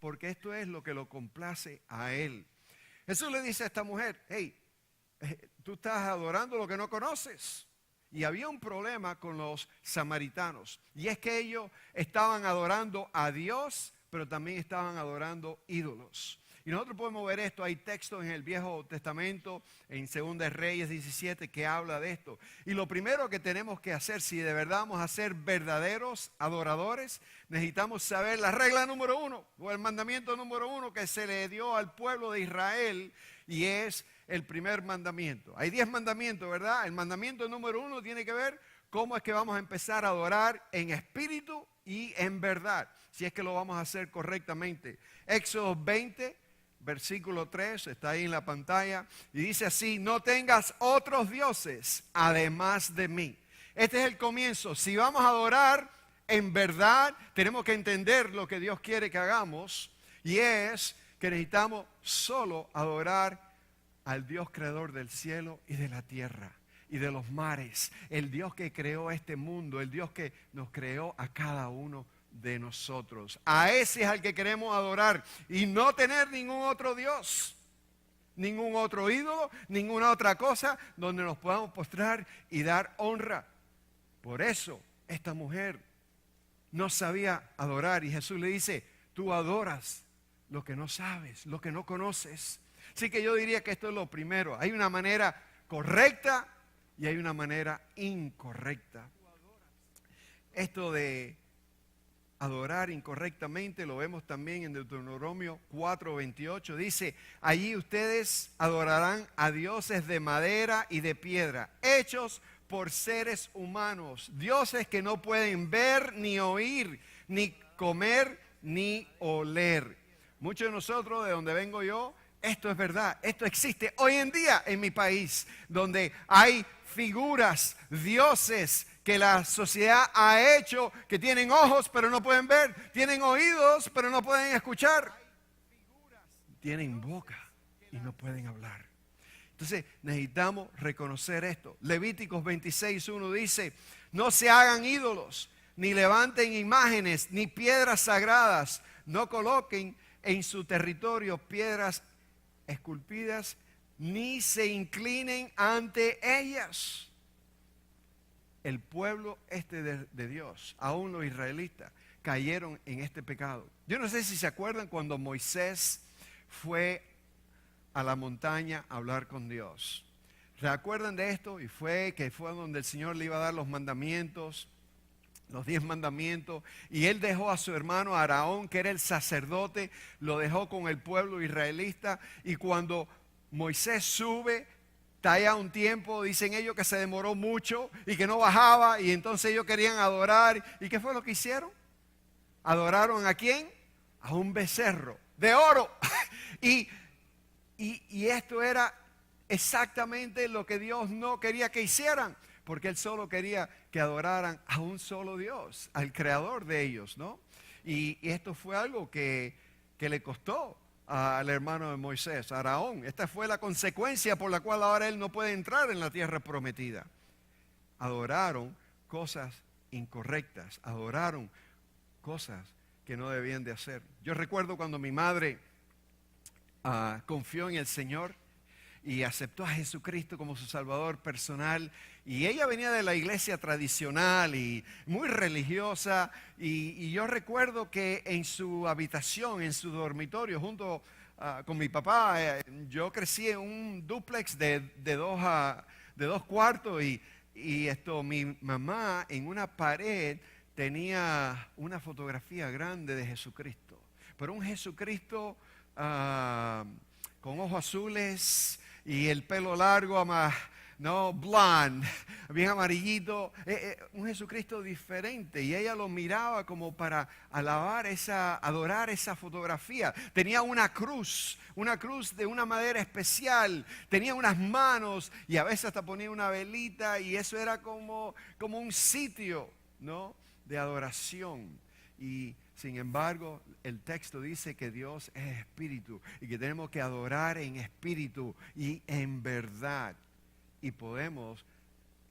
porque esto es lo que lo complace a Él. Jesús le dice a esta mujer, hey, tú estás adorando lo que no conoces. Y había un problema con los samaritanos, y es que ellos estaban adorando a Dios, pero también estaban adorando ídolos. Y nosotros podemos ver esto, hay textos en el Viejo Testamento, en 2 Reyes 17, que habla de esto. Y lo primero que tenemos que hacer, si de verdad vamos a ser verdaderos adoradores, necesitamos saber la regla número 1, o el mandamiento número 1 que se le dio al pueblo de Israel, y es el primer mandamiento. Hay 10 mandamientos, ¿verdad? El mandamiento número 1 tiene que ver cómo es que vamos a empezar a adorar en espíritu y en verdad, si es que lo vamos a hacer correctamente. Éxodo 20, versículo 3, está ahí en la pantalla, y dice así: no tengas otros dioses además de mí. Este es el comienzo. Si vamos a adorar en verdad, tenemos que entender lo que Dios quiere que hagamos, y es que necesitamos solo adorar al Dios creador del cielo y de la tierra y de los mares, el Dios que creó este mundo, el Dios que nos creó a cada uno de nosotros. A ese es al que queremos adorar y no tener ningún otro Dios, ningún otro ídolo, ninguna otra cosa donde nos podamos postrar y dar honra. Por eso esta mujer no sabía adorar y Jesús le dice: tú adoras lo que no sabes, lo que no conoces. Así que yo diría que esto es lo primero. Hay una manera correcta y hay una manera incorrecta. Esto de adorar incorrectamente lo vemos también en Deuteronomio 4:28. Dice: allí ustedes adorarán a dioses de madera y de piedra, hechos por seres humanos, dioses que no pueden ver ni oír, ni comer ni oler. Muchos de nosotros, de donde vengo yo, esto es verdad, esto existe hoy en día en mi país, donde hay figuras, dioses que la sociedad ha hecho, que tienen ojos pero no pueden ver, tienen oídos pero no pueden escuchar, tienen boca y no pueden hablar. Entonces necesitamos reconocer esto. Levíticos 26:1 dice: no se hagan ídolos, ni levanten imágenes, ni piedras sagradas, no coloquen en su territorio piedras esculpidas, ni se inclinen ante ellas. El pueblo de Dios, aún los israelitas, cayeron en este pecado. Yo no sé si se acuerdan cuando Moisés fue a la montaña a hablar con Dios. ¿Se acuerdan de esto? Y fue donde el Señor le iba a dar los mandamientos, los 10 mandamientos, y él dejó a su hermano Aarón, que era el sacerdote, lo dejó con el pueblo israelita, y cuando Moisés sube, está ya un tiempo, dicen ellos que se demoró mucho y que no bajaba, y entonces ellos querían adorar. ¿Y qué fue lo que hicieron? ¿Adoraron a quién? A un becerro de oro. y esto era exactamente lo que Dios no quería que hicieran, porque Él solo quería que adoraran a un solo Dios, al creador de ellos, ¿no? Y esto fue algo que le costó al hermano de Moisés, Aarón. Esta fue la consecuencia por la cual ahora él no puede entrar en la tierra prometida. Adoraron cosas incorrectas, adoraron cosas que no debían de hacer. Yo recuerdo cuando mi madre confió en el Señor y aceptó a Jesucristo como su Salvador personal, y ella venía de la iglesia tradicional y muy religiosa, y yo recuerdo que en su habitación, en su dormitorio, junto con mi papá, yo crecí en un dúplex de dos cuartos, y mi mamá en una pared tenía una fotografía grande de Jesucristo, pero un Jesucristo con ojos azules y el pelo largo, blonde, bien amarillito, un Jesucristo diferente, y ella lo miraba como para adorar esa fotografía. Tenía una cruz de una madera especial, tenía unas manos y a veces hasta ponía una velita, y eso era como un sitio, ¿no?, de adoración. Y sin embargo, el texto dice que Dios es espíritu y que tenemos que adorar en espíritu y en verdad. Y podemos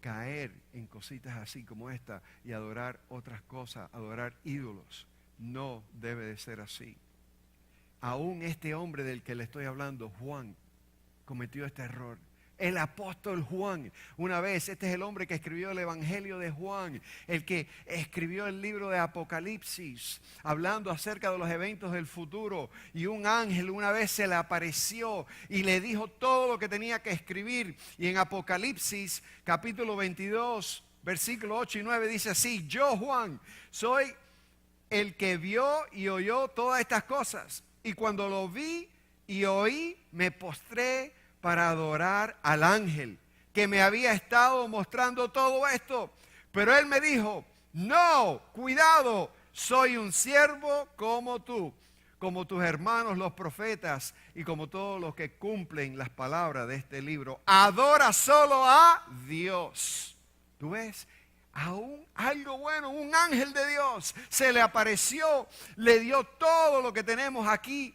caer en cositas así como esta y adorar otras cosas, adorar ídolos. No debe de ser así. aún este hombre del que le estoy hablando, Juan, cometió este error. El apóstol Juan, una vez, este es el hombre que escribió el Evangelio de Juan, el que escribió el libro de Apocalipsis, hablando acerca de los eventos del futuro. Y un ángel una vez se le apareció y le dijo todo lo que tenía que escribir. Y en Apocalipsis, capítulo 22, versículo 8 y 9, dice así: yo, Juan, soy el que vio y oyó todas estas cosas. Y cuando lo vi y oí, me postré para adorar al ángel que me había estado mostrando todo esto. Pero él me dijo: no, cuidado, soy un siervo como tú, como tus hermanos los profetas y como todos los que cumplen las palabras de este libro. Adora solo a Dios. ¿Tú ves? Aún algo bueno, un ángel de Dios se le apareció, le dio todo lo que tenemos aquí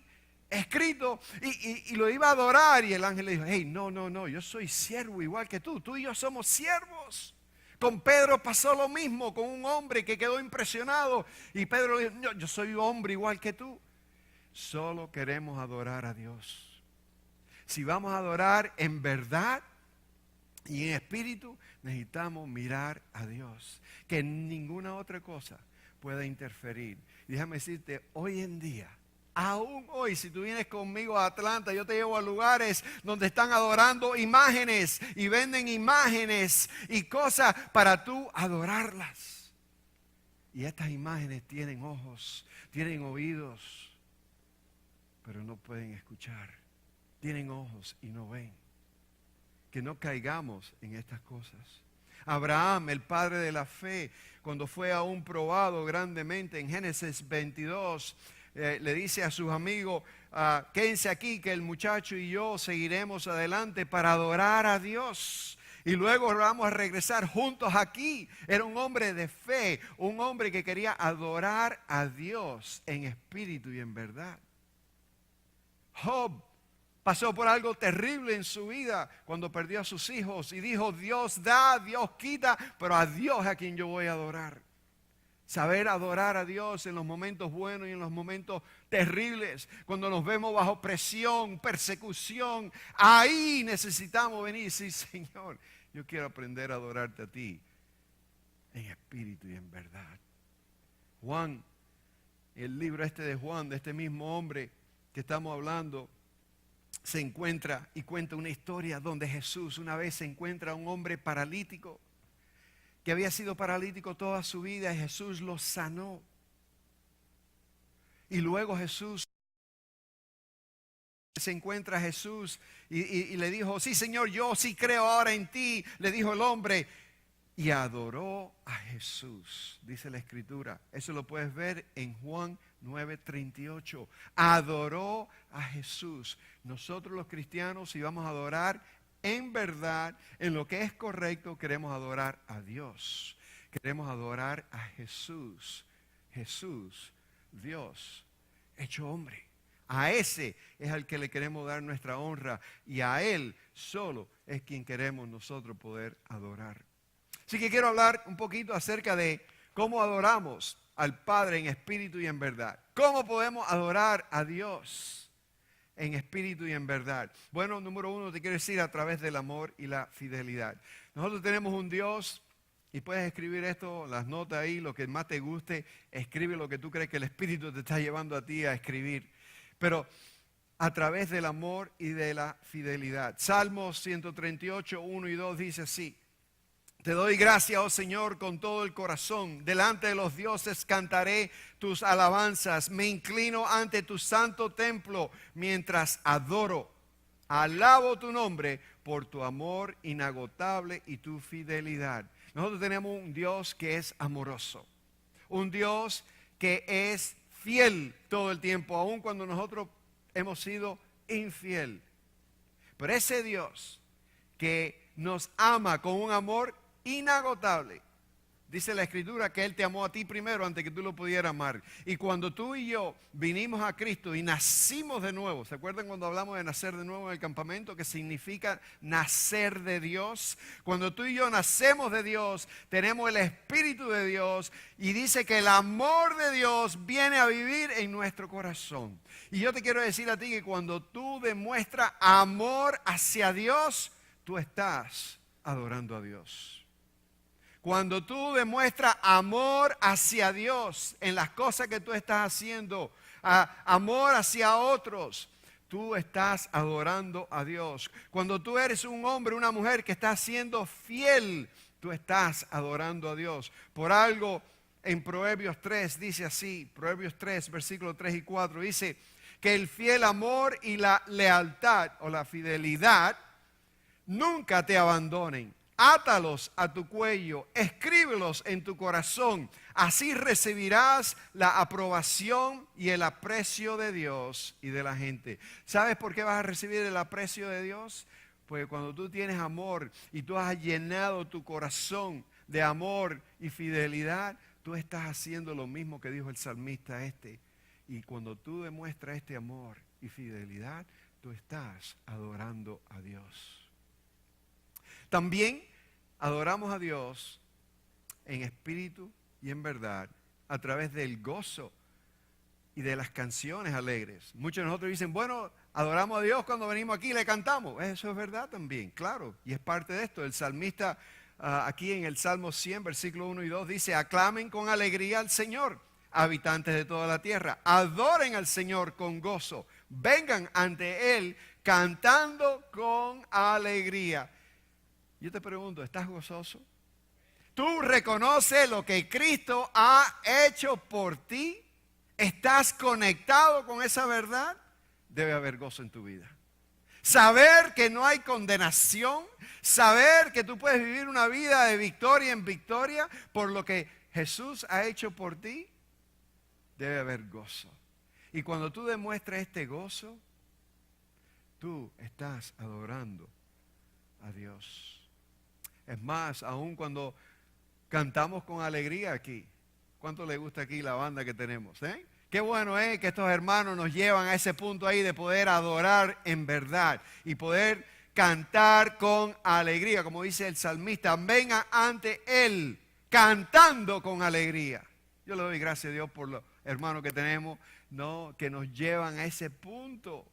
escrito y lo iba a adorar. Y el ángel le dijo: hey, no, yo soy siervo igual que tú y yo somos siervos. Con Pedro pasó lo mismo, con un hombre que quedó impresionado y Pedro le dijo: no, yo soy hombre igual que tú. Solo queremos adorar a Dios. Si vamos a adorar en verdad y en espíritu, necesitamos mirar a Dios, que ninguna otra cosa pueda interferir. Y déjame decirte, hoy en día, aún hoy, si tú vienes conmigo a Atlanta, yo te llevo a lugares donde están adorando imágenes y venden imágenes y cosas para tú adorarlas. Y estas imágenes tienen ojos, tienen oídos, pero no pueden escuchar. Tienen ojos y no ven. Que no caigamos en estas cosas. Abraham, el padre de la fe, cuando fue aún probado grandemente en Génesis 22, le dice a sus amigos: quédense aquí que el muchacho y yo seguiremos adelante para adorar a Dios. Y luego vamos a regresar juntos aquí. Era un hombre de fe, un hombre que quería adorar a Dios en espíritu y en verdad. Job pasó por algo terrible en su vida cuando perdió a sus hijos y dijo: Dios da, Dios quita, pero a Dios es a quien yo voy a adorar. Saber adorar a Dios en los momentos buenos y en los momentos terribles, cuando nos vemos bajo presión, persecución, ahí necesitamos venir y decir: Señor, yo quiero aprender a adorarte a ti en espíritu y en verdad. Juan, el libro este de Juan, de este mismo hombre que estamos hablando, se encuentra y cuenta una historia donde Jesús una vez se encuentra a un hombre paralítico que había sido paralítico toda su vida y Jesús lo sanó. Y luego Jesús se encuentra a Jesús y le dijo: sí, Señor, yo sí creo ahora en ti, le dijo el hombre, y adoró a Jesús, dice la Escritura. Eso lo puedes ver en Juan 9:38. Adoró a Jesús. Nosotros los cristianos, si vamos a adorar en verdad, en lo que es correcto, queremos adorar a Dios. Queremos adorar a Jesús. Jesús, Dios, hecho hombre. A ese es al que le queremos dar nuestra honra y a Él solo es quien queremos nosotros poder adorar. Así que quiero hablar un poquito acerca de cómo adoramos al Padre en espíritu y en verdad. ¿Cómo podemos adorar a Dios en espíritu y en verdad? Bueno, número uno, te quiero decir, a través del amor y la fidelidad. Nosotros tenemos un Dios, y puedes escribir esto, las notas ahí, lo que más te guste, escribe lo que tú crees que el Espíritu te está llevando a ti a escribir. Pero a través del amor y de la fidelidad. Salmos 138, 1 y 2 dice así: te doy gracias, oh Señor, con todo el corazón. Delante de los dioses cantaré tus alabanzas. Me inclino ante tu santo templo mientras adoro. Alabo tu nombre por tu amor inagotable y tu fidelidad. Nosotros tenemos un Dios que es amoroso. Un Dios que es fiel todo el tiempo, aun cuando nosotros hemos sido infiel. Pero ese Dios que nos ama con un amor inagotable, Dice la Escritura que Él te amó a ti primero antes que tú lo pudieras amar. Y cuando tú y yo vinimos a Cristo y nacimos de nuevo, ¿se acuerdan cuando hablamos de nacer de nuevo en el campamento? Que significa nacer de Dios. Cuando tú y yo nacemos de Dios, tenemos el Espíritu de Dios y dice que el amor de Dios viene a vivir en nuestro corazón. Y yo te quiero decir a ti que cuando tú demuestras amor hacia Dios, tú estás adorando a Dios. Cuando tú demuestras amor hacia Dios en las cosas que tú estás haciendo, amor hacia otros, tú estás adorando a Dios. Cuando tú eres un hombre, una mujer que está siendo fiel, tú estás adorando a Dios. Por algo en Proverbios 3 dice así, Proverbios 3, versículos 3 y 4, dice que el fiel amor y la lealtad o la fidelidad nunca te abandonen. Átalos a tu cuello, escríbelos en tu corazón. Así recibirás la aprobación y el aprecio de Dios y de la gente. ¿Sabes por qué vas a recibir el aprecio de Dios? Porque cuando tú tienes amor y tú has llenado tu corazón de amor y fidelidad, tú estás haciendo lo mismo que dijo el salmista este. Y cuando tú demuestras este amor y fidelidad, tú estás adorando a Dios. También adoramos a Dios en espíritu y en verdad a través del gozo y de las canciones alegres. Muchos de nosotros dicen, bueno, adoramos a Dios cuando venimos aquí y le cantamos. Eso es verdad también, claro, y es parte de esto. El salmista aquí en el Salmo 100, versículo 1 y 2 dice, aclamen con alegría al Señor, habitantes de toda la tierra. Adoren al Señor con gozo. Vengan ante Él cantando con alegría. Yo te pregunto, ¿estás gozoso? ¿Tú reconoces lo que Cristo ha hecho por ti? ¿Estás conectado con esa verdad? Debe haber gozo en tu vida. Saber que no hay condenación, saber que tú puedes vivir una vida de victoria en victoria por lo que Jesús ha hecho por ti, debe haber gozo. Y cuando tú demuestras este gozo, tú estás adorando a Dios. Es más, aún cuando cantamos con alegría aquí, ¿cuánto le gusta aquí la banda que tenemos? Qué bueno es que estos hermanos nos llevan a ese punto ahí de poder adorar en verdad y poder cantar con alegría, como dice el salmista, venga ante Él cantando con alegría. Yo le doy gracias a Dios por los hermanos que tenemos, ¿no?, que nos llevan a ese punto,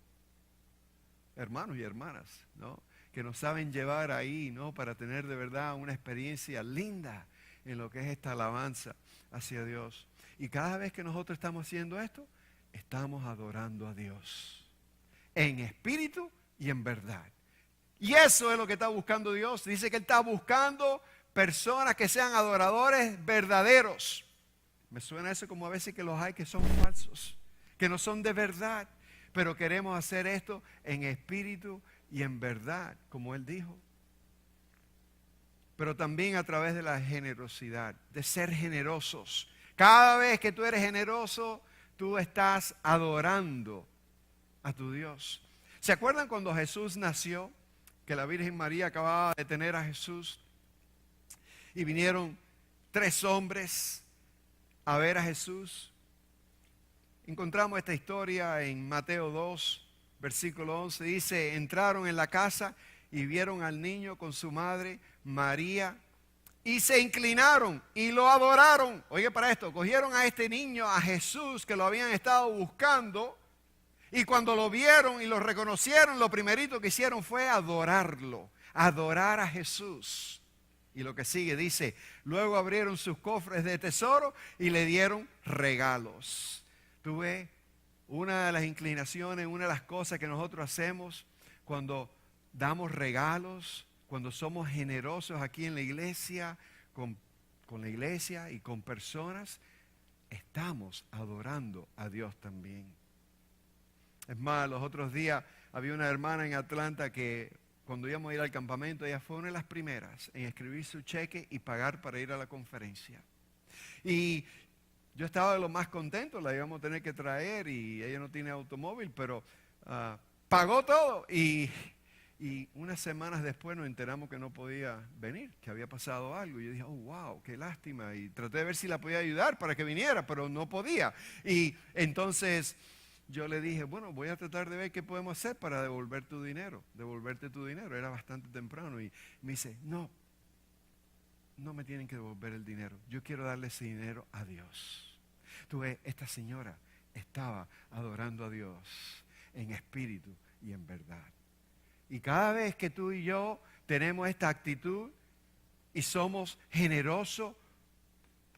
hermanos y hermanas, ¿no?, que nos saben llevar ahí, ¿no?, para tener de verdad una experiencia linda en lo que es esta alabanza hacia Dios. Y cada vez que nosotros estamos haciendo esto, estamos adorando a Dios en espíritu y en verdad. Y eso es lo que está buscando Dios. Dice que Él está buscando personas que sean adoradores verdaderos. Me suena eso como a veces que los hay que son falsos, que no son de verdad, pero queremos hacer esto en espíritu y en verdad, como Él dijo. Pero también a través de la generosidad, de ser generosos. Cada vez que tú eres generoso, tú estás adorando a tu Dios. ¿Se acuerdan cuando Jesús nació? Que la Virgen María acababa de tener a Jesús. Y vinieron 3 hombres a ver a Jesús. Encontramos esta historia en Mateo 2. Versículo 11 dice, entraron en la casa y vieron al niño con su madre María y se inclinaron y lo adoraron. Oye, para esto, cogieron a este niño, a Jesús, que lo habían estado buscando, y cuando lo vieron y lo reconocieron, lo primerito que hicieron fue adorarlo, adorar a Jesús. Y lo que sigue dice, luego abrieron sus cofres de tesoro y le dieron regalos. ¿Tú ves? Una de las inclinaciones, una de las cosas que nosotros hacemos cuando damos regalos, cuando somos generosos aquí en la iglesia, con la iglesia y con personas, estamos adorando a Dios también. Es más, los otros días había una hermana en Atlanta que cuando íbamos a ir al campamento, ella fue una de las primeras en escribir su cheque y pagar para ir a la conferencia. Y yo estaba de lo más contento, la íbamos a tener que traer y ella no tiene automóvil, pero pagó todo y Y unas semanas después nos enteramos que no podía venir, que había pasado algo. Y yo dije, oh, wow, qué lástima. Y traté de ver si la podía ayudar para que viniera, pero no podía. Y entonces yo le dije, bueno, voy a tratar de ver qué podemos hacer para devolverte tu dinero. Era bastante temprano. Y me dice, no me tienen que devolver el dinero. Yo quiero darle ese dinero a Dios. Tú ves, esta señora estaba adorando a Dios en espíritu y en verdad. Y cada vez que tú y yo tenemos esta actitud y somos generosos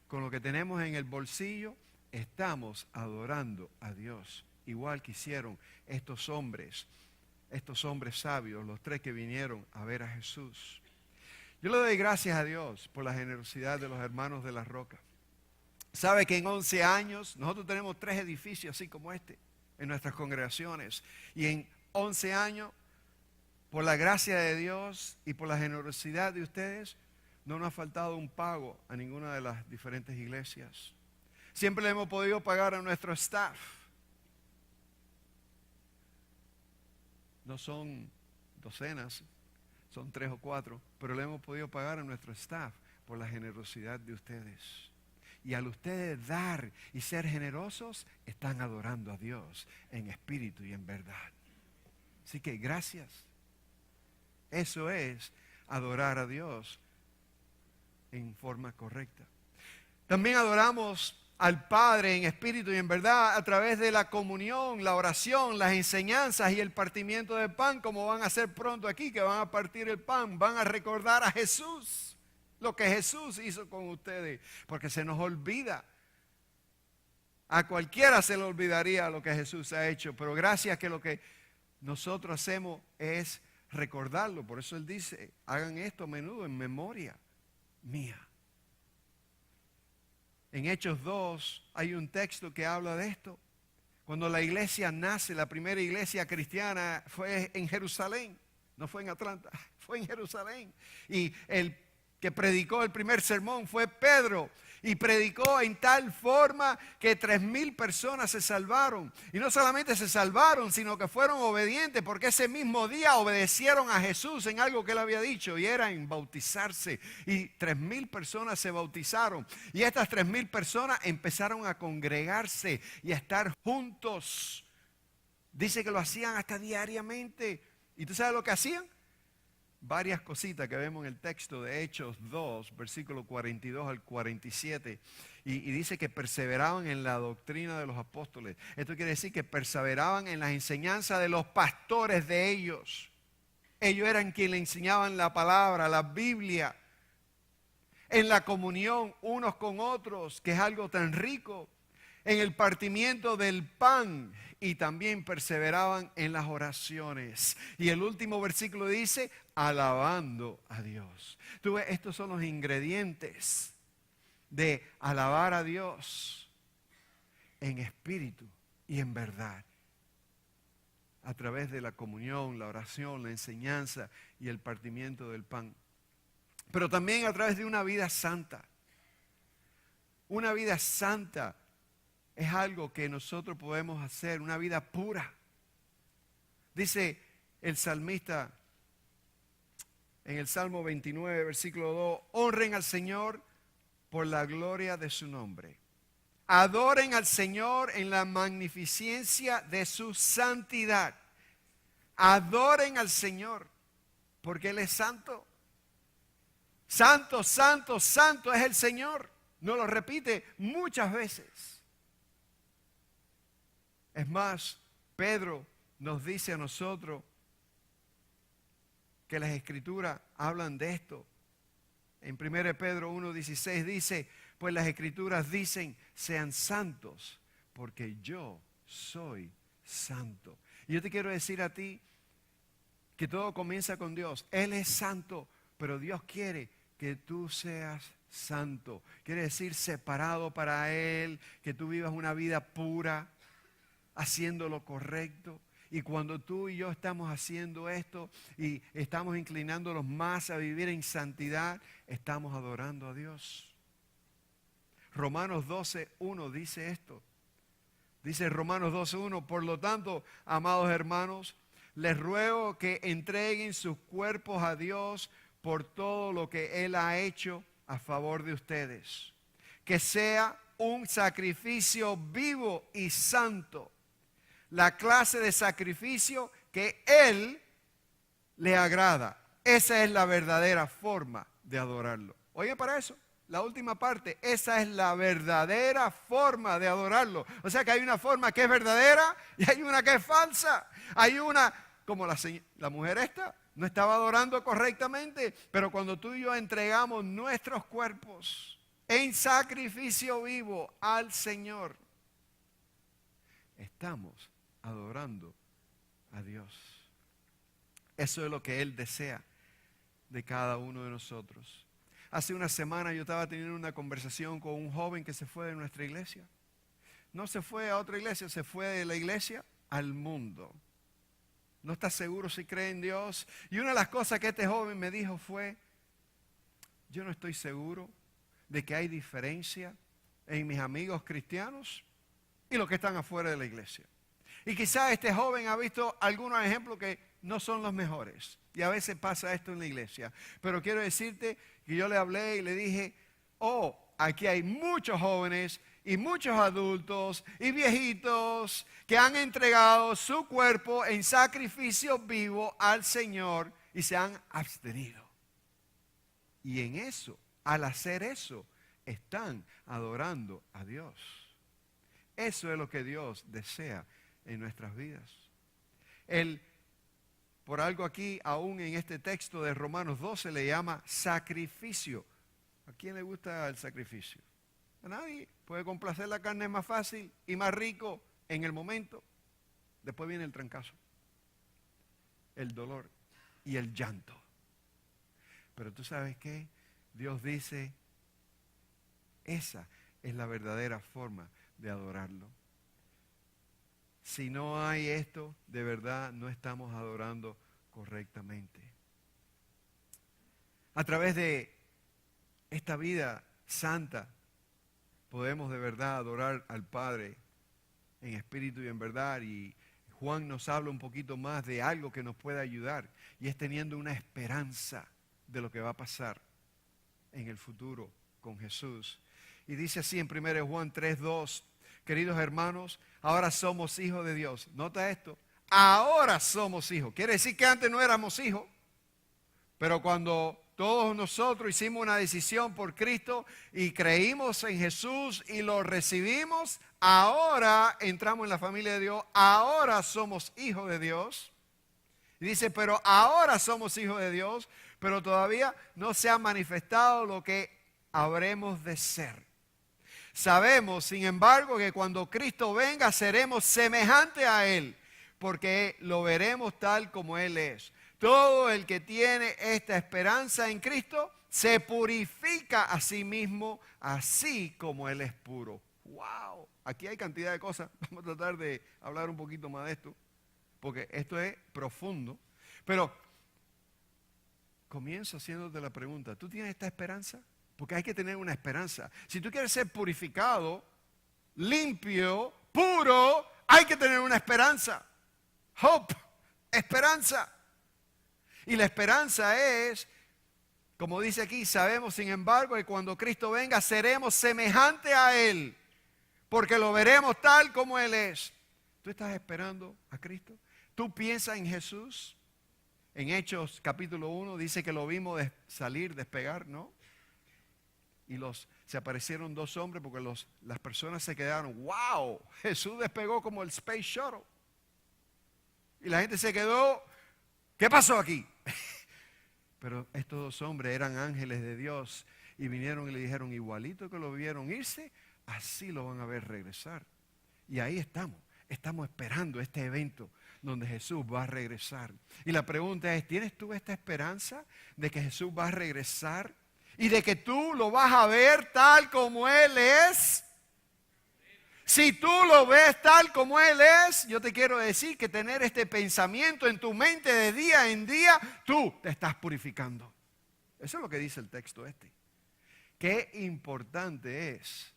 con lo que tenemos en el bolsillo, estamos adorando a Dios. Igual que hicieron estos hombres sabios, los 3 que vinieron a ver a Jesús. Yo le doy gracias a Dios por la generosidad de los hermanos de la Roca. Sabe que en 11 años, nosotros tenemos 3 edificios así como este en nuestras congregaciones. Y en 11 años, por la gracia de Dios y por la generosidad de ustedes, no nos ha faltado un pago a ninguna de las diferentes iglesias. Siempre le hemos podido pagar a nuestro staff. No son docenas, son 3 o 4, pero le hemos podido pagar a nuestro staff por la generosidad de ustedes. Y al ustedes dar y ser generosos, están adorando a Dios en espíritu y en verdad. Así que gracias. Eso es adorar a Dios en forma correcta. También adoramos al Padre en espíritu y en verdad a través de la comunión, la oración, las enseñanzas y el partimiento del pan, como van a hacer pronto aquí, que van a partir el pan, van a recordar a Jesús, lo que Jesús hizo con ustedes, porque se nos olvida. A cualquiera se le olvidaría lo que Jesús ha hecho, pero gracias que lo que nosotros hacemos es recordarlo. Por eso Él dice, hagan esto a menudo en memoria mía. En Hechos 2 hay un texto que habla de esto. Cuando la iglesia nace, la primera iglesia cristiana fue en Jerusalén, no fue en Atlanta, fue en Jerusalén. Y el que predicó el primer sermón fue Pedro. Y predicó en tal forma que 3,000 personas se salvaron. Y no solamente se salvaron, sino que fueron obedientes, porque ese mismo día obedecieron a Jesús en algo que Él había dicho, y era en bautizarse. Y 3,000 personas se bautizaron. Y estas 3,000 personas empezaron a congregarse y a estar juntos. Dice que lo hacían hasta diariamente. ¿Y tú sabes lo que hacían? Varias cositas que vemos en el texto de Hechos 2, versículo 42 al 47, y dice que perseveraban en la doctrina de los apóstoles. Esto quiere decir que perseveraban en las enseñanzas de los pastores de ellos. Ellos eran quienes le enseñaban la palabra, la Biblia, en la comunión unos con otros, que es algo tan rico, en el partimiento del pan, y también perseveraban en las oraciones. Y el último versículo dice, alabando a Dios. Tú ves, estos son los ingredientes de alabar a Dios en espíritu y en verdad, a través de la comunión, la oración, la enseñanza y el partimiento del pan. Pero también a través de una vida santa. Una vida santa es algo que nosotros podemos hacer, una vida pura. Dice el salmista en el Salmo 29, versículo 2, honren al Señor por la gloria de su nombre. Adoren al Señor en la magnificencia de su santidad. Adoren al Señor porque Él es santo. Santo, santo, santo es el Señor. Nos lo repite muchas veces. Es más, Pedro nos dice a nosotros que las Escrituras hablan de esto. En 1 Pedro 1:16 dice, pues las Escrituras dicen, sean santos, porque yo soy santo. Y yo te quiero decir a ti que todo comienza con Dios. Él es santo, pero Dios quiere que tú seas santo. Quiere decir separado para Él, que tú vivas una vida pura, haciendo lo correcto. Y cuando tú y yo estamos haciendo esto y estamos inclinándonos más a vivir en santidad, estamos adorando a Dios. Romanos 12:1 dice esto. Dice Romanos 12:1, por lo tanto, amados hermanos, les ruego que entreguen sus cuerpos a Dios por todo lo que Él ha hecho a favor de ustedes. Que sea un sacrificio vivo y santo, la clase de sacrificio que Él le agrada. Esa es la verdadera forma de adorarlo. Oye, para eso, la última parte, esa es la verdadera forma de adorarlo. O sea que hay una forma que es verdadera y hay una que es falsa. Hay una, como la mujer esta, no estaba adorando correctamente, pero cuando tú y yo entregamos nuestros cuerpos en sacrificio vivo al Señor, estamos adorando a Dios. Eso es lo que Él desea de cada uno de nosotros. Hace una semana yo estaba teniendo una conversación con un joven que se fue de nuestra iglesia. No se fue a otra iglesia, se fue de la iglesia al mundo. No está seguro si cree en Dios. Y una de las cosas que este joven me dijo fue, yo no estoy seguro de que hay diferencia en mis amigos cristianos y los que están afuera de la iglesia. Y quizás este joven ha visto algunos ejemplos que no son los mejores. Y a veces pasa esto en la iglesia. Pero quiero decirte que yo le hablé y le dije, aquí hay muchos jóvenes y muchos adultos y viejitos que han entregado su cuerpo en sacrificio vivo al Señor y se han abstenido. Y en eso, al hacer eso, están adorando a Dios. Eso es lo que Dios desea en nuestras vidas. Por algo aquí, aún en este texto de Romanos 12, le llama sacrificio. ¿A quién le gusta el sacrificio? A nadie. Puede complacer la carne más fácil y más rico en el momento. Después viene el trancazo, el dolor y el llanto. Pero tú sabes qué, Dios dice, esa es la verdadera forma de adorarlo. Si no hay esto, de verdad no estamos adorando correctamente. A través de esta vida santa, podemos de verdad adorar al Padre en espíritu y en verdad. Y Juan nos habla un poquito más de algo que nos puede ayudar, y es teniendo una esperanza de lo que va a pasar en el futuro con Jesús. Y dice así en 1 Juan 3:2, queridos hermanos, ahora somos hijos de Dios. Nota esto, ahora somos hijos. Quiere decir que antes no éramos hijos, pero cuando todos nosotros hicimos una decisión por Cristo y creímos en Jesús y lo recibimos, ahora entramos en la familia de Dios, ahora somos hijos de Dios. Y dice, pero ahora somos hijos de Dios, pero todavía no se ha manifestado lo que habremos de ser. Sabemos, sin embargo, que cuando Cristo venga seremos semejantes a Él, porque lo veremos tal como Él es. Todo el que tiene esta esperanza en Cristo se purifica a sí mismo, así como Él es puro. ¡Wow! Aquí hay cantidad de cosas. Vamos a tratar de hablar un poquito más de esto, porque esto es profundo. Pero comienzo haciéndote la pregunta, ¿tú tienes esta esperanza? Porque hay que tener una esperanza. Si tú quieres ser purificado, limpio, puro, hay que tener una esperanza. Hope, esperanza. Y la esperanza es, como dice aquí, sabemos sin embargo que cuando Cristo venga seremos semejantes a Él, porque lo veremos tal como Él es. ¿Tú estás esperando a Cristo? ¿Tú piensas en Jesús? En Hechos capítulo 1 dice que lo vimos salir, despegar, ¿no? Y se aparecieron dos hombres porque las personas se quedaron, wow, Jesús despegó como el Space Shuttle. Y la gente se quedó, ¿qué pasó aquí? Pero estos dos hombres eran ángeles de Dios y vinieron y le dijeron, igualito que lo vieron irse, así lo van a ver regresar. Y ahí estamos esperando este evento donde Jesús va a regresar. Y la pregunta es, ¿tienes tú esta esperanza de que Jesús va a regresar? Y de que tú lo vas a ver tal como Él es. Si tú lo ves tal como Él es, yo te quiero decir que tener este pensamiento en tu mente de día en día, tú te estás purificando. Eso es lo que dice el texto este. Qué importante es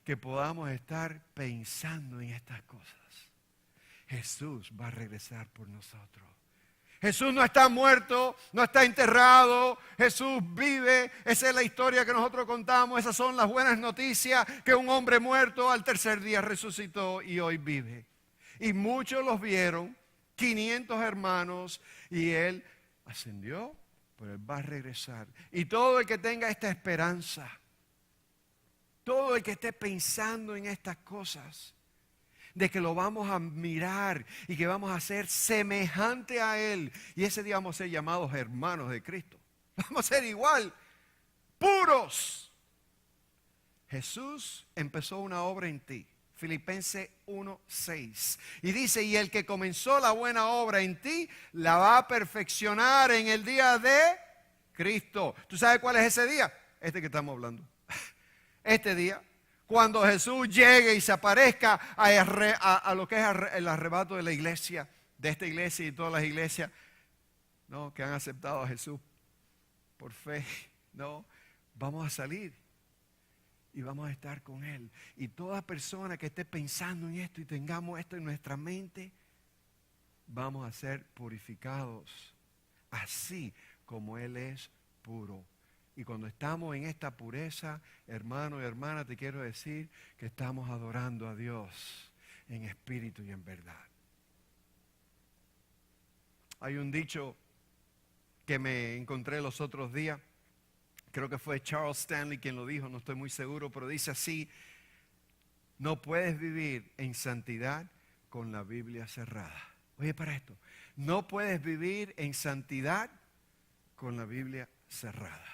que podamos estar pensando en estas cosas. Jesús va a regresar por nosotros. Jesús no está muerto, no está enterrado, Jesús vive. Esa es la historia que nosotros contamos, esas son las buenas noticias, que un hombre muerto al tercer día resucitó y hoy vive. Y muchos los vieron, 500 hermanos, y Él ascendió, pero Él va a regresar. Y todo el que tenga esta esperanza, todo el que esté pensando en estas cosas, de que lo vamos a mirar y que vamos a ser semejante a Él. Y ese día vamos a ser llamados hermanos de Cristo. Vamos a ser igual, puros. Jesús empezó una obra en ti. Filipenses 1:6. Y dice, y el que comenzó la buena obra en ti, la va a perfeccionar en el día de Cristo. ¿Tú sabes cuál es ese día? Este que estamos hablando. Este día. Cuando Jesús llegue y se aparezca a lo que es el arrebato de la iglesia, de esta iglesia y todas las iglesias, no, que han aceptado a Jesús por fe, no, vamos a salir y vamos a estar con Él. Y toda persona que esté pensando en esto y tengamos esto en nuestra mente, vamos a ser purificados, así como Él es puro. Y cuando estamos en esta pureza, hermano y hermana, te quiero decir que estamos adorando a Dios en espíritu y en verdad. Hay un dicho que me encontré los otros días, creo que fue Charles Stanley quien lo dijo, no estoy muy seguro, pero dice así: no puedes vivir en santidad con la Biblia cerrada. Oye, para esto, no puedes vivir en santidad con la Biblia cerrada.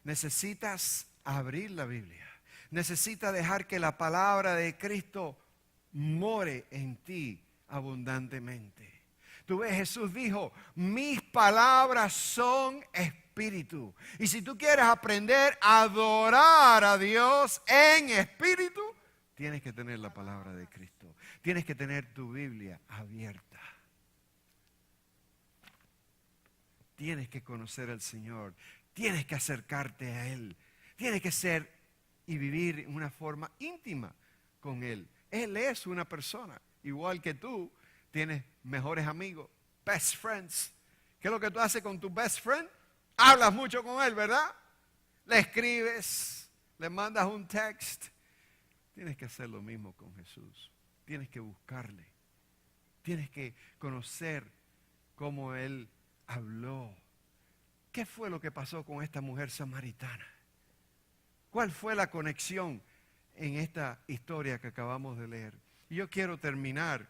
Necesitas abrir la Biblia. Necesitas dejar que la palabra de Cristo more en ti abundantemente. Tú ves, Jesús dijo, mis palabras son espíritu. Y si tú quieres aprender a adorar a Dios en espíritu, tienes que tener la palabra de Cristo. Tienes que tener tu Biblia abierta. Tienes que conocer al Señor. Tienes que acercarte a Él. Tienes que ser y vivir en una forma íntima con Él. Él es una persona, igual que tú. Tienes mejores amigos, best friends. ¿Qué es lo que tú haces con tu best friend? Hablas mucho con él, ¿verdad? Le escribes, le mandas un text. Tienes que hacer lo mismo con Jesús. Tienes que buscarle. Tienes que conocer cómo Él habló. ¿Qué fue lo que pasó con esta mujer samaritana? ¿Cuál fue la conexión en esta historia que acabamos de leer? Y yo quiero terminar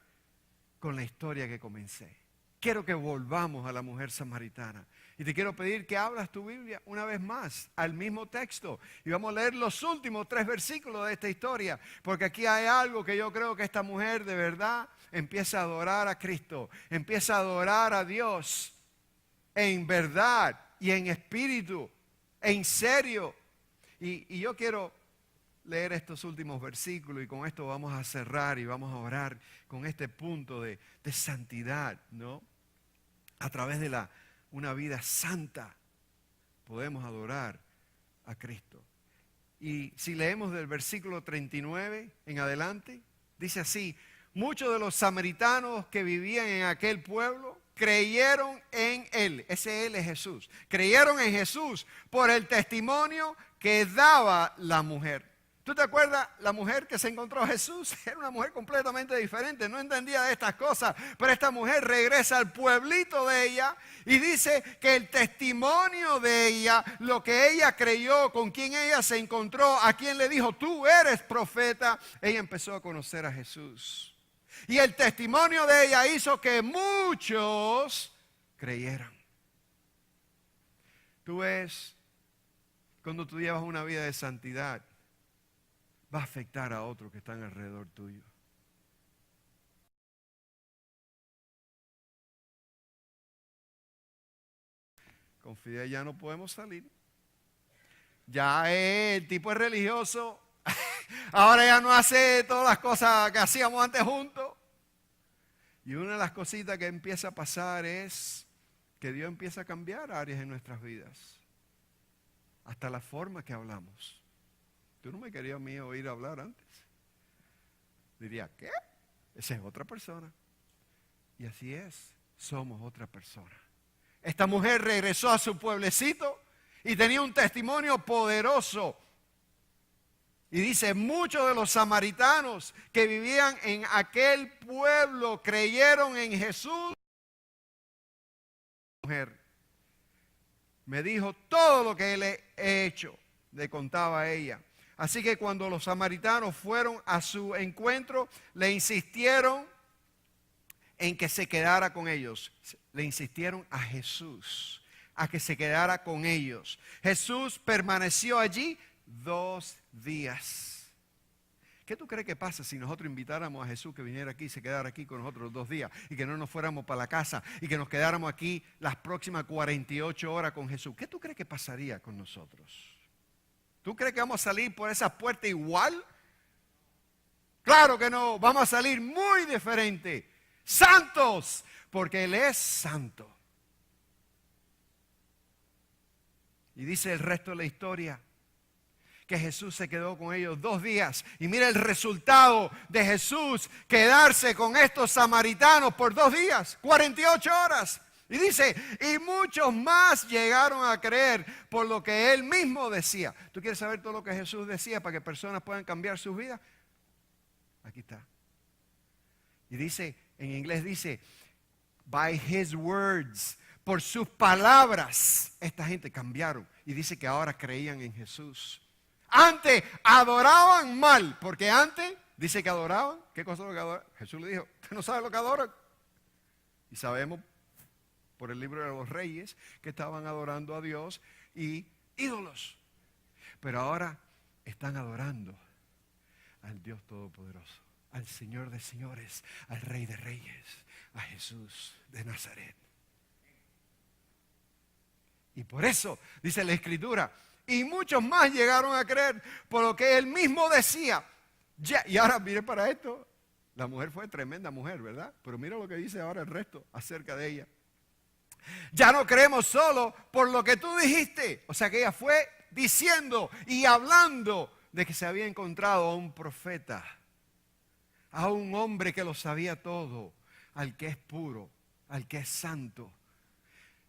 con la historia que comencé. Quiero que volvamos a la mujer samaritana. Y te quiero pedir que abras tu Biblia una vez más al mismo texto. Y vamos a leer los últimos 3 versículos de esta historia. Porque aquí hay algo que yo creo que esta mujer de verdad empieza a adorar a Cristo. Empieza a adorar a Dios en verdad y en espíritu, en serio. Y yo quiero leer estos últimos versículos y con esto vamos a cerrar y vamos a orar con este punto de santidad, ¿no? A través de una vida santa podemos adorar a Cristo. Y si leemos del versículo 39 en adelante, dice así: muchos de los samaritanos que vivían en aquel pueblo creyeron en Él. Ese Él es Jesús. Creyeron en Jesús por el testimonio que daba la mujer. ¿Tú te acuerdas la mujer que se encontró a Jesús? Era una mujer completamente diferente, no entendía de estas cosas, pero esta mujer regresa al pueblito de ella y dice que el testimonio de ella, lo que ella creyó, con quien ella se encontró, a quien le dijo, tú eres profeta, ella empezó a conocer a Jesús. Y el testimonio de ella hizo que muchos creyeran. Tú ves, cuando tú llevas una vida de santidad, va a afectar a otros que están alrededor tuyo. Con Fidel ya no podemos salir. Ya el tipo es religioso. Ahora ya no hace todas las cosas que hacíamos antes juntos. Y una de las cositas que empieza a pasar es que Dios empieza a cambiar áreas en nuestras vidas. Hasta la forma que hablamos. Tú no me querías a mí oír hablar antes. Diría, ¿qué? Esa es otra persona. Y así es, somos otra persona. Esta mujer regresó a su pueblecito y tenía un testimonio poderoso. Y dice, muchos de los samaritanos que vivían en aquel pueblo creyeron en Jesús. La mujer me dijo todo lo que le he hecho, le contaba a ella. Así que cuando los samaritanos fueron a su encuentro, le insistieron en que se quedara con ellos. Le insistieron a Jesús a que se quedara con ellos. Jesús permaneció allí 2 días. ¿Qué tú crees que pasa si nosotros invitáramos a Jesús que viniera aquí y se quedara aquí con nosotros 2 días y que no nos fuéramos para la casa y que nos quedáramos aquí las próximas 48 horas con Jesús? ¿Qué tú crees que pasaría con nosotros? ¿Tú crees que vamos a salir por esa puerta igual? Claro que no, vamos a salir muy diferente. Santos, porque Él es santo. Y dice el resto de la historia que Jesús se quedó con ellos 2 días. Y mira el resultado de Jesús quedarse con estos samaritanos por 2 días, 48 horas. Y dice, y muchos más llegaron a creer por lo que Él mismo decía. ¿Tú quieres saber todo lo que Jesús decía para que personas puedan cambiar sus vidas? Aquí está. Y dice, en inglés dice, by His words, por sus palabras, esta gente cambiaron. Y dice que ahora creían en Jesús. Antes adoraban mal, porque antes dice que adoraban. ¿Qué cosa es lo que adoraban? Jesús le dijo, usted no sabe lo que adoran. Y sabemos por el libro de los reyes que estaban adorando a Dios y ídolos. Pero ahora están adorando al Dios Todopoderoso, al Señor de señores, al Rey de reyes, a Jesús de Nazaret. Y por eso dice la Escritura, y muchos más llegaron a creer por lo que Él mismo decía. Y ahora mire para esto, la mujer fue tremenda mujer, ¿verdad? Pero mira lo que dice ahora el resto acerca de ella. Ya no creemos solo por lo que tú dijiste. O sea que ella fue diciendo y hablando de que se había encontrado a un profeta, a un hombre que lo sabía todo, al que es puro, al que es santo.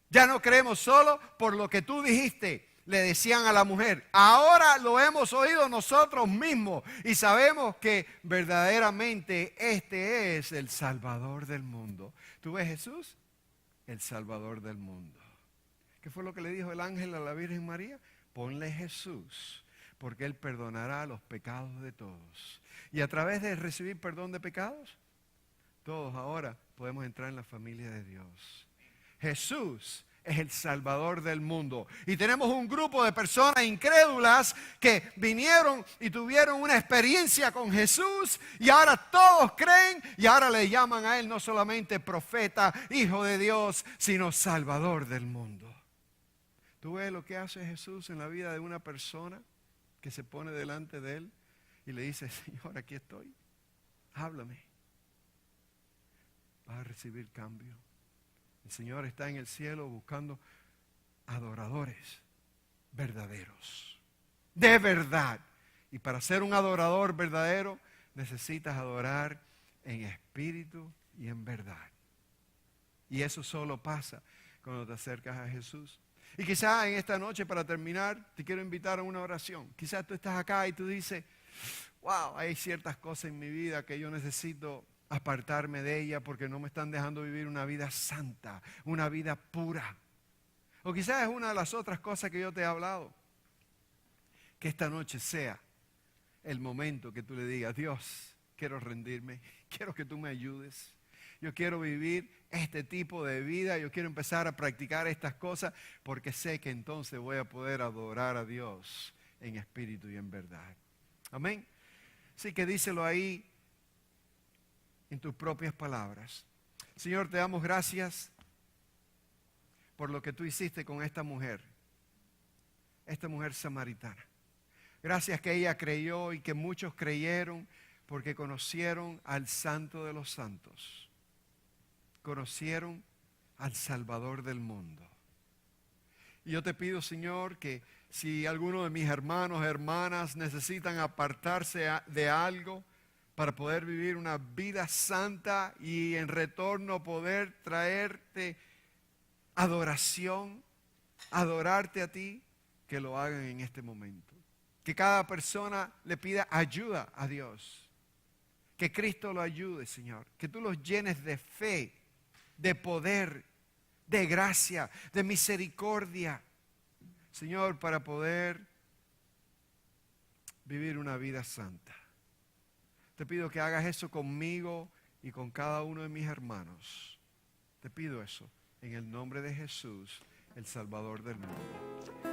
Ya no creemos solo por lo que tú dijiste, le decían a la mujer. Ahora lo hemos oído nosotros mismos y sabemos que verdaderamente este es el Salvador del mundo. ¿Tú ves Jesús? El Salvador del mundo. ¿Qué fue lo que le dijo el ángel a la Virgen María? Ponle Jesús, porque Él perdonará los pecados de todos. Y a través de recibir perdón de pecados, todos ahora podemos entrar en la familia de Dios. Jesús es el Salvador del mundo. Y tenemos un grupo de personas incrédulas que vinieron y tuvieron una experiencia con Jesús y ahora todos creen y ahora le llaman a Él no solamente profeta, hijo de Dios, sino Salvador del mundo. ¿Tú ves lo que hace Jesús en la vida de una persona que se pone delante de Él y le dice, Señor, aquí estoy, háblame? Vas a recibir cambio. El Señor está en el cielo buscando adoradores verdaderos, de verdad. Y para ser un adorador verdadero, necesitas adorar en espíritu y en verdad. Y eso solo pasa cuando te acercas a Jesús. Y quizás en esta noche, para terminar, te quiero invitar a una oración. Quizás tú estás acá y tú dices, wow, hay ciertas cosas en mi vida que yo necesito apartarme de ella porque no me están dejando vivir una vida santa, una vida pura. O quizás es una de las otras cosas que yo te he hablado. Que esta noche sea el momento que tú le digas, Dios, quiero rendirme, quiero que tú me ayudes. Yo quiero vivir este tipo de vida, yo quiero empezar a practicar estas cosas porque sé que entonces voy a poder adorar a Dios en espíritu y en verdad. Amén. Así que díselo ahí en tus propias palabras. Señor, te damos gracias por lo que tú hiciste con esta mujer samaritana. Gracias que ella creyó y que muchos creyeron porque conocieron al Santo de los Santos. Conocieron al Salvador del mundo. Y yo te pido, Señor, que si alguno de mis hermanos o hermanas necesitan apartarse de algo, para poder vivir una vida santa y en retorno poder traerte adoración, adorarte a ti, que lo hagan en este momento. Que cada persona le pida ayuda a Dios. Que Cristo lo ayude, Señor. Que tú los llenes de fe, de poder, de gracia, de misericordia, Señor, para poder vivir una vida santa. Te pido que hagas eso conmigo y con cada uno de mis hermanos. Te pido eso en el nombre de Jesús, el Salvador del mundo.